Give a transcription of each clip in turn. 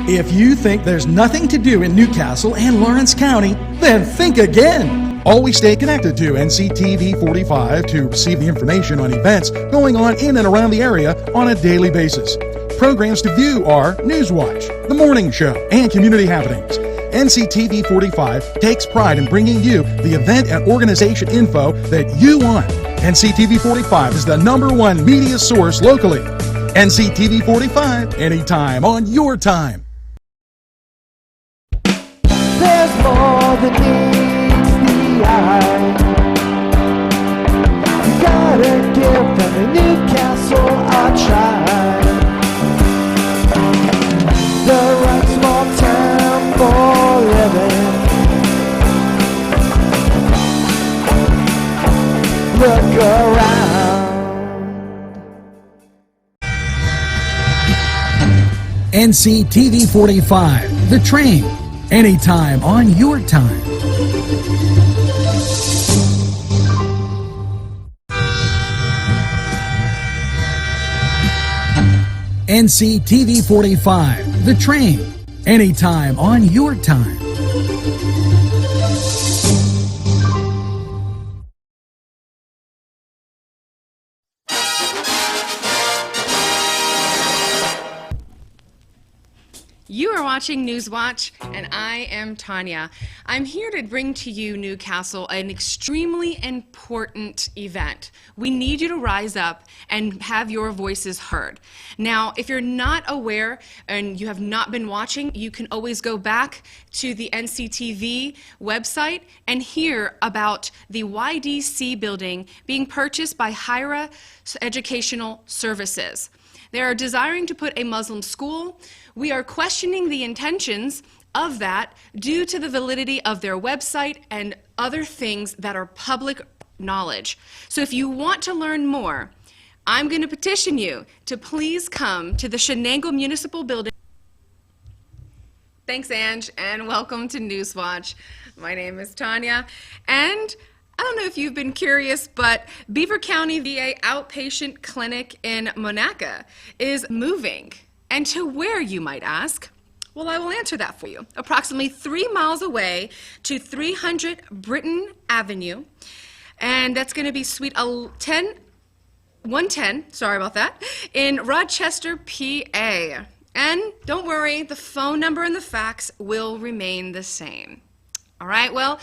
If you think there's nothing to do in Newcastle and Lawrence County, then think again. Always stay connected to NCTV45 to receive the information on events going on in and around the area on a daily basis. Programs to view are NewsWatch, The Morning Show, and Community Happenings. NCTV45 takes pride in bringing you the event and organization info that you want. NCTV45 is the #1 media source locally. NCTV45, anytime on your time. There's more than meets the eye. You gotta give them Newcastle a try. The right small town for living. Look around. NCTV45, The Train, anytime on your time. NCTV45, The Train, anytime on your time. You are watching NewsWatch, and I am Tanya. I'm here to bring to you, Newcastle, an extremely important event. We need you to rise up and have your voices heard. Now, if you're not aware and you have not been watching, you can always go back to the NCTV website and hear about the YDC building being purchased by Hyra Educational Services. They are desiring to put a Muslim school. We are questioning the intentions of that due to the validity of their website and other things that are public knowledge. So if you want to learn more, I'm going to petition you to please come to the Shenango Municipal Building. Thanks, Ange, and welcome to NewsWatch. My name is Tanya, and I don't know if you've been curious, but Beaver County VA Outpatient Clinic in Monaca is moving. And to where, you might ask? Well, I will answer that for you. Approximately 3 miles away to 300 Britton Avenue, and that's going to be Suite 110, sorry about that, in Rochester, PA. And don't worry, the phone number and the fax will remain the same. All right, well,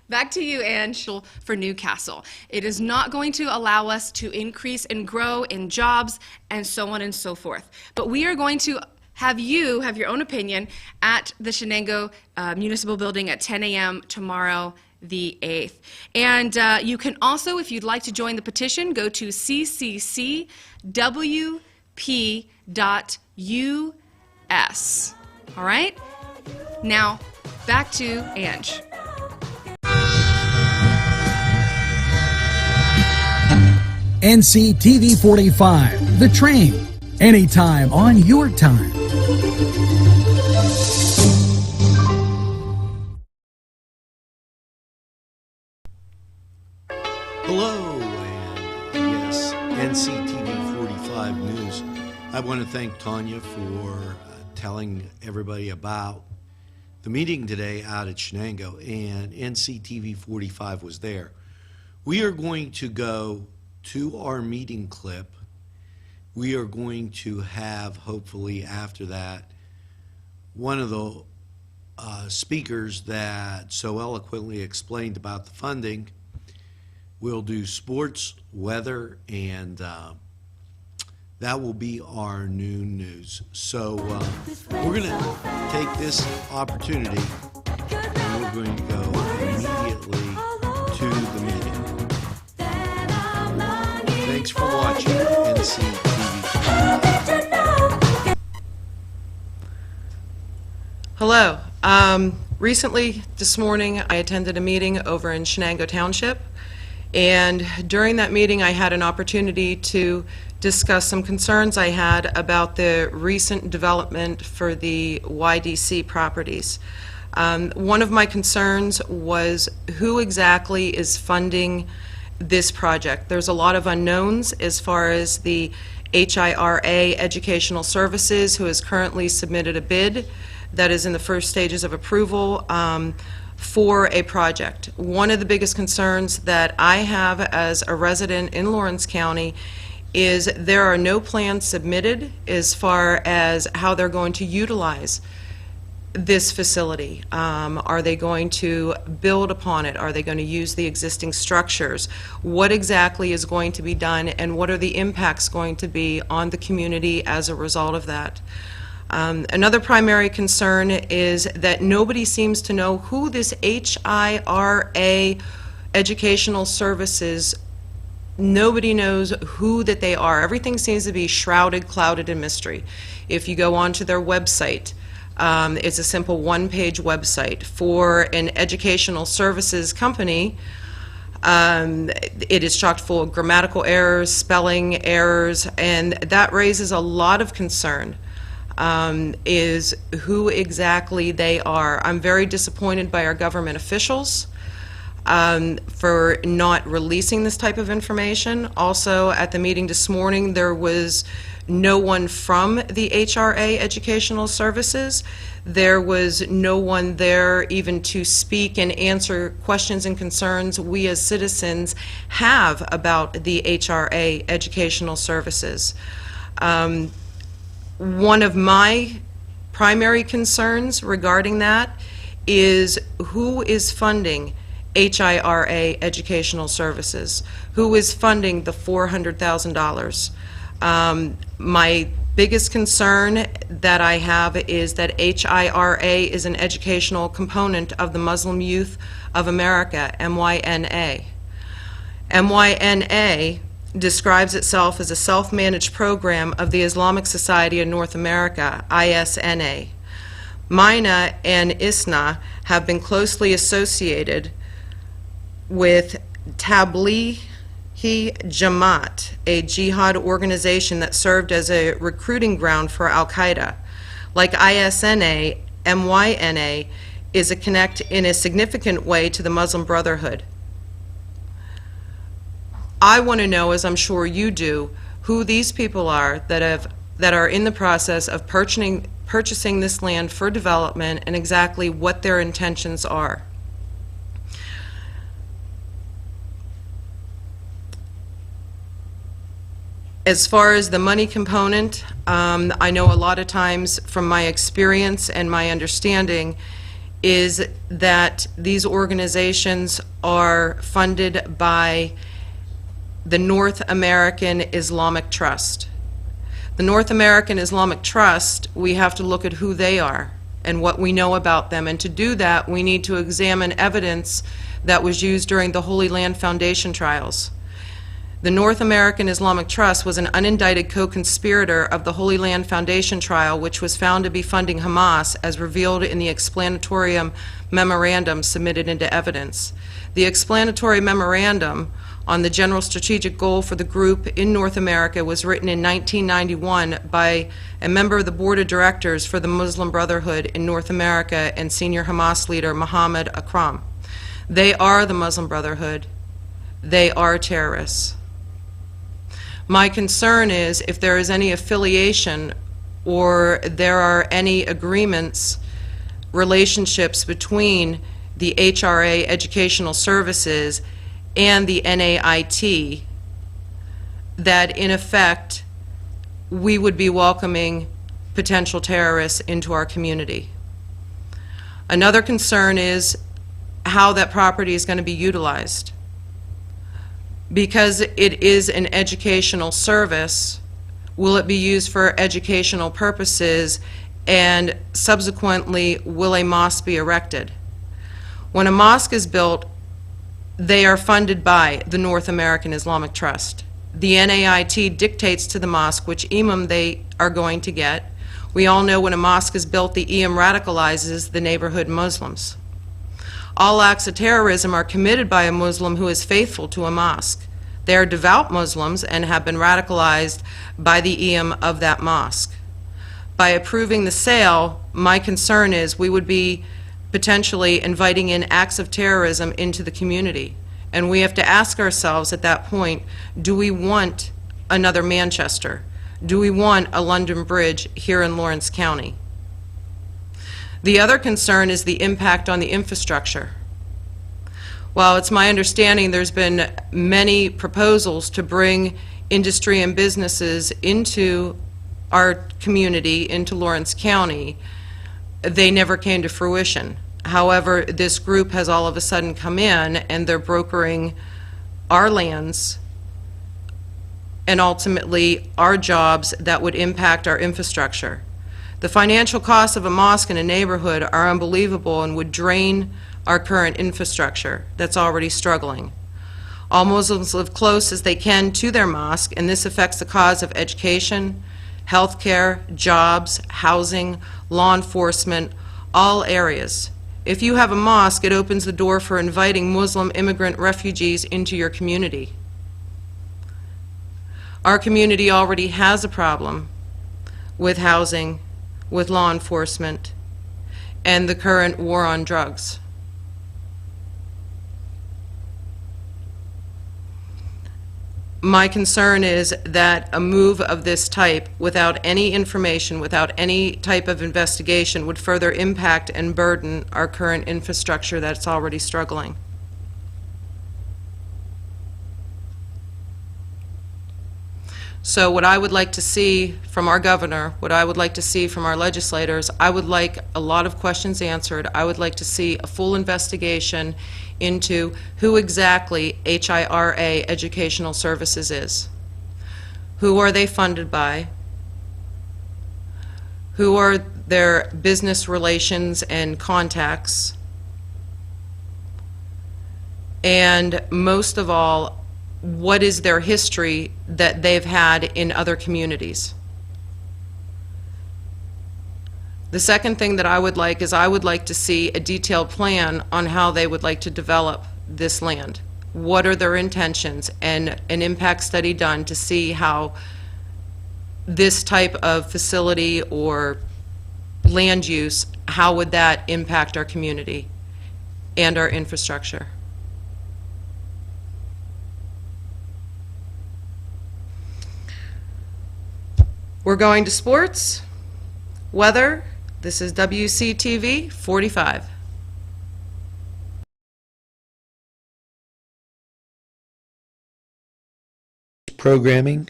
back to you, Angelo, for Newcastle. It is not going to allow us to increase and grow in jobs and so on and so forth. But we are going to have you have your own opinion at the Shenango Municipal Building at 10 a.m. tomorrow, the 8th. And you can also, if you'd like to join the petition, go to cccwp.us. All right? Now, back to Ange. NCTV45, The Train, anytime on your time. Hello, and yes, NCTV45 News. I want to thank Tanya for telling everybody about the meeting today out at Shenango, and NCTV45 was there. We are going to go to our meeting clip. We are going to have, hopefully after that, one of the speakers that so eloquently explained about the funding. We'll do sports, weather, and that will be our NooN news. So we're going to take this opportunity and we're going to go immediately to the meeting. Thanks for watching NCTV. Hello. Recently, this morning, I attended a meeting over in Shenango Township, and during that meeting, I had an opportunity to discuss some concerns I had about the recent development for the YDC properties. One of my concerns was who exactly is funding this project. There's a lot of unknowns as far as the HIRA Educational Services, who has currently submitted a bid. that is in the first stages of approval for a project. One of the biggest concerns that I have as a resident in Lawrence County is there are no plans submitted as far as how they're going to utilize this facility. Are they going to build upon it? Are they going to use the existing structures? What exactly is going to be done, and what are the impacts going to be on the community as a result of that? Another primary concern is that nobody seems to know who this HIRA Educational Services, nobody knows who that they are. Everything seems to be shrouded, clouded in mystery. If you go onto their website, it's a simple one-page website for an educational services company. It is chock full of grammatical errors, spelling errors, and that raises a lot of concern. Is who exactly they are. I'm very disappointed by our government officials for not releasing this type of information. Also, at the meeting this morning, there was no one from the HRA Educational Services. There was no one there even to speak and answer questions and concerns we as citizens have about the HRA Educational Services. One of my primary concerns regarding that is who is funding HIRA Educational Services? Who is funding the $400,000? My biggest concern that I have is that HIRA is an educational component of the Muslim Youth of America, MYNA. MYNA describes itself as a self-managed program of the Islamic Society of North America, ISNA. MYNA and ISNA have been closely associated with Tablighi Jamaat, a jihad organization that served as a recruiting ground for Al-Qaeda. Like ISNA, MYNA is a connect in a significant way to the Muslim Brotherhood. I want to know, as I'm sure you do, who these people are that are in the process of purchasing this land for development and exactly what their intentions are. As far as the money component, I know a lot of times from my experience and my understanding is that these organizations are funded by the North American Islamic Trust. The North American Islamic Trust, we have to look at who they are and what we know about them, and to do that we need to examine evidence that was used during the Holy Land Foundation trials. The North American Islamic Trust was an unindicted co-conspirator of the Holy Land Foundation trial, which was found to be funding Hamas as revealed in the explanatory memorandum submitted into evidence. The explanatory memorandum on the general strategic goal for the group in North America was written in 1991 by a member of the board of directors for the Muslim Brotherhood in North America and senior Hamas leader Mohammed Akram. They are the Muslim Brotherhood. They are terrorists. My concern is if there is any affiliation or there are any agreements, relationships between the HRA Educational Services and the NAIT, that in effect we would be welcoming potential terrorists into our community. Another concern is how that property is going to be utilized. Because it is an educational service, will it be used for educational purposes, and subsequently will a mosque be erected? When a mosque is built, they are funded by the North American Islamic Trust. The NAIT dictates to the mosque which imam they are going to get. We all know when a mosque is built, the imam radicalizes the neighborhood Muslims. All acts of terrorism are committed by a Muslim who is faithful to a mosque. They are devout Muslims and have been radicalized by the imam of that mosque. By approving the sale, my concern is we would be potentially inviting in acts of terrorism into the community. And we have to ask ourselves at that point, do we want another Manchester? Do we want a London Bridge here in Lawrence County? The other concern is the impact on the infrastructure. While it's my understanding there's been many proposals to bring industry and businesses into our community, into Lawrence County, they never came to fruition. However, this group has all of a sudden come in and they're brokering our lands and ultimately our jobs that would impact our infrastructure. The financial costs of a mosque in a neighborhood are unbelievable and would drain our current infrastructure that's already struggling. All Muslims live close as they can to their mosque, and this affects the cause of education, healthcare, jobs, housing, law enforcement, all areas. If you have a mosque, it opens the door for inviting Muslim immigrant refugees into your community. Our community already has a problem with housing, with law enforcement, and the current war on drugs. My concern is that a move of this type, without any information, without any type of investigation, would further impact and burden our current infrastructure that's already struggling. So what I would like to see from our governor, what I would like to see from our legislators, I would like a lot of questions answered. I would like to see a full investigation into who exactly HIRA Educational Services is. Who are they funded by? Who are their business relations and contacts? And most of all, what is their history that they've had in other communities? The second thing that I would like is I would like to see a detailed plan on how they would like to develop this land. What are their intentions, and an impact study done to see how this type of facility or land use, how would that impact our community and our infrastructure. We're going to sports, weather. This is WCTV 45. Programming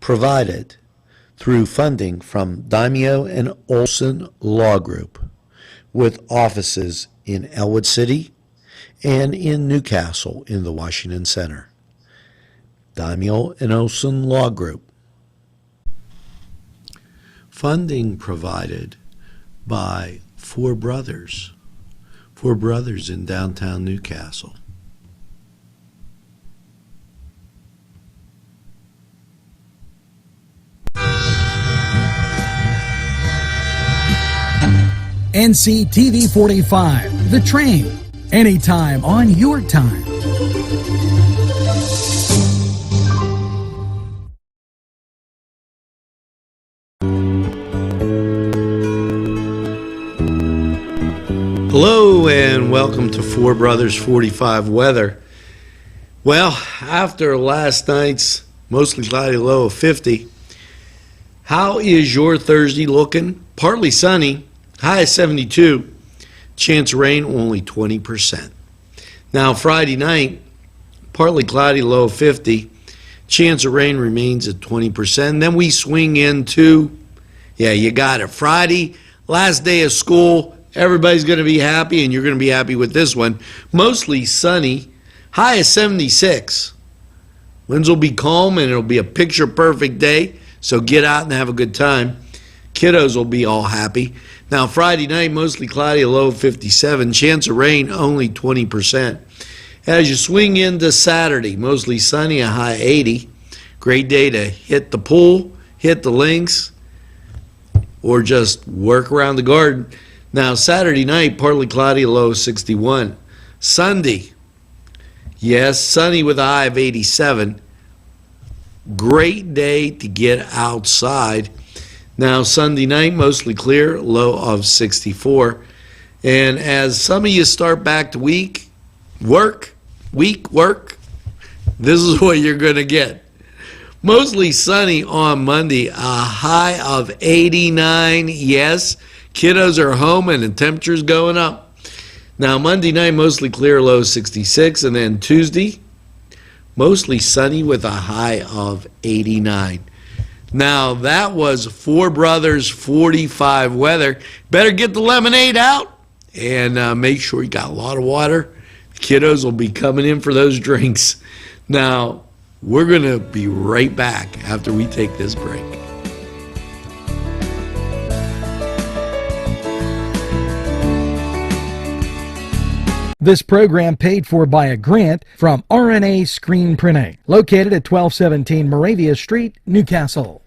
provided through funding from Daimio and Olson Law Group, with offices in Elwood City and in Newcastle in the Washington Center. Daimio and Olson Law Group. Funding provided by Four Brothers in downtown Newcastle. NCTV45, The Train, anytime on your time. Hello and welcome to Four Brothers 45 weather. Well, after last night's mostly cloudy low of 50, how is your Thursday looking? Partly sunny, high of 72, chance of rain only 20%. Now Friday night, partly cloudy low of 50, chance of rain remains at 20%. Then we swing into, yeah, you got it, Friday, last day of school. Everybody's going to be happy, and you're going to be happy with this one. Mostly sunny, high of 76. Winds will be calm, and it'll be a picture-perfect day, so get out and have a good time. Kiddos will be all happy. Now, Friday night, mostly cloudy, a low of 57. Chance of rain, only 20%. As you swing into Saturday, mostly sunny, a high 80. Great day to hit the pool, hit the links, or just work around the garden. Now, Saturday night, partly cloudy, a low of 61. Sunday, yes, sunny with a high of 87. Great day to get outside. Now, Sunday night, mostly clear, low of 64. And as some of you start back to work, this is what you're going to get. Mostly sunny on Monday, a high of 89, yes. Kiddos are home and the temperature's going up. Now, Monday night, mostly clear, low 66, and then Tuesday, mostly sunny with a high of 89. Now, that was Four Brothers 45 weather. Better get the lemonade out and make sure you got a lot of water. Kiddos will be coming in for those drinks. Now, we're going to be right back after we take this break. This program paid for by a grant from RNA Screen Printing, located at 1217 Moravia Street, Newcastle.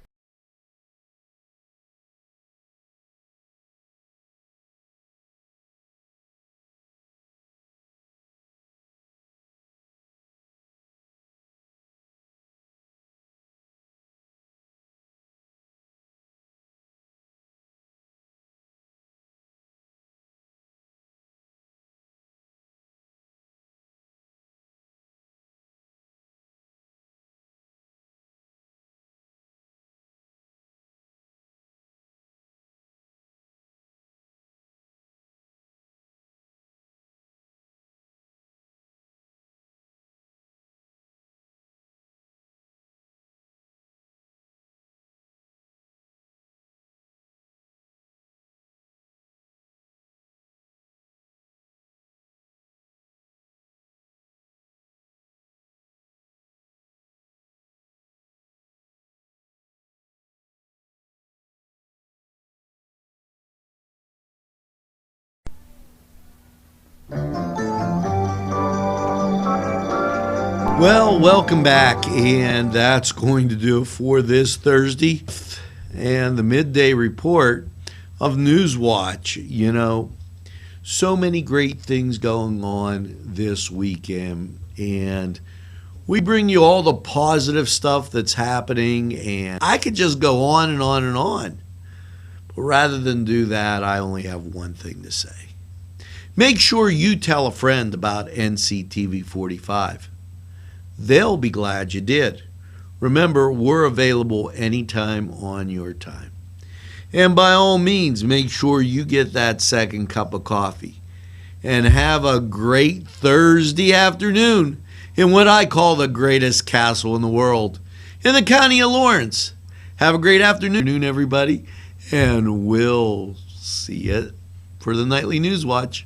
Well, welcome back, and that's going to do it for this Thursday and the midday report of NewsWatch. You know, so many great things going on this weekend, and we bring you all the positive stuff that's happening, and I could just go on and on and on. But rather than do that, I only have one thing to say. Make sure you tell a friend about NCTV45. They'll be glad you did. Remember, we're available anytime on your time. And by all means, make sure you get that second cup of coffee. And have a great Thursday afternoon in what I call the greatest castle in the world, in the county of Lawrence. Have a great afternoon, everybody, and we'll see you for the Nightly News Watch.